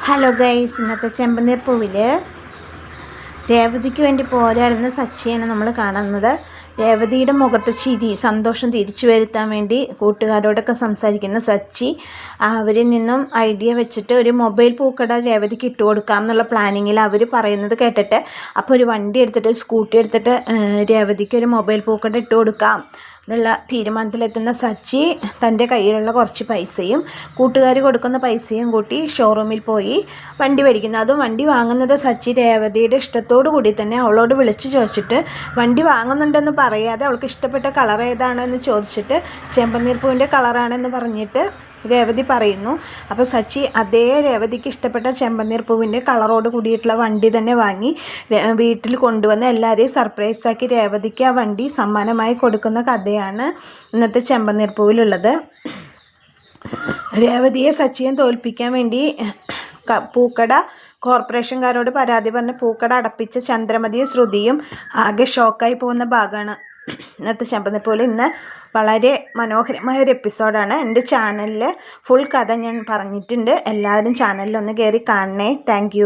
Hello guys, ഇന്നത്തെ ചെമ്പനീർ പൂവിൽ രേവതിക്ക് വേണ്ടി പോരാടുന്ന സച്ചിയാണ് നമ്മൾ കാണുന്നത്. രേവതിയുടെ മുഖത്ത് ചിരി, സന്തോഷം തിരിച്ചു വരുത്താൻ വേണ്ടി കൂട്ടുകാരോടൊക്കെ സംസാരിക്കുന്ന സച്ചി അവരിൽ നിന്നും ഐഡിയ വെച്ചിട്ട് ഒരു മൊബൈൽ പൂക്കട രേവതിക്ക് ഇട്ട് കൊടുക്കാം എന്നുള്ള പ്ലാനിങ്ങിൽ അവർ പറയുന്നത് കേട്ടിട്ട് അപ്പോൾ ഒരു വണ്ടി എടുത്തിട്ട് സ്കൂട്ടി എടുത്തിട്ട് രേവതിക്ക് ഒരു മൊബൈൽ പൂക്കട ഇട്ട് കൊടുക്കാം എന്നുള്ള തീരുമാനത്തിലെത്തുന്ന സച്ചി തൻ്റെ കയ്യിലുള്ള കുറച്ച് പൈസയും കൂട്ടുകാർ കൊടുക്കുന്ന പൈസയും കൂട്ടി ഷോറൂമിൽ പോയി വണ്ടി മേടിക്കുന്നു. അതും വണ്ടി വാങ്ങുന്നത് സച്ചി രേവതിയുടെ ഇഷ്ടത്തോടു കൂടി തന്നെ അവളോട് വിളിച്ച് ചോദിച്ചിട്ട് വണ്ടി വാങ്ങുന്നുണ്ടെന്ന് പറയാതെ അവൾക്ക് ഇഷ്ടപ്പെട്ട കളർ ഏതാണെന്ന് ചോദിച്ചിട്ട് ചെമ്പനീർ പൂവിൻ്റെ കളറാണെന്ന് പറഞ്ഞിട്ട് രേവതി പറയുന്നു. അപ്പോൾ സച്ചി അതേ രേവതിക്ക് ഇഷ്ടപ്പെട്ട ചെമ്പനീർ പൂവിൻ്റെ കളറോട് കൂടിയിട്ടുള്ള വണ്ടി തന്നെ വാങ്ങി വീട്ടിൽ കൊണ്ടുവന്ന് എല്ലാവരെയും സർപ്രൈസാക്കി രേവതിക്ക് ആ വണ്ടി സമ്മാനമായി കൊടുക്കുന്ന കഥയാണ് ഇന്നത്തെ ചെമ്പനീർ പൂവിലുള്ളത്. രേവതിയെ സച്ചിയെ തോൽപ്പിക്കാൻ വേണ്ടി പൂക്കട കോർപ്പറേഷൻകാരോട് പരാതി പറഞ്ഞ് പൂക്കട അടപ്പിച്ച ചന്ദ്രമതിയും ശ്രുതിയും ആകെ ഷോക്കായി പോകുന്ന ഭാഗമാണ് ഇന്നത്തെ ചെമ്പനീർ പൂവിൽ. ഇന്ന് വളരെ മനോഹരമായ ഒരു എപ്പിസോഡാണ്. എൻ്റെ ചാനലിൽ ഫുൾ കഥ ഞാൻ പറഞ്ഞിട്ടുണ്ട്. എല്ലാവരും ചാനലിലൊന്ന് കയറി കാണണേ. താങ്ക്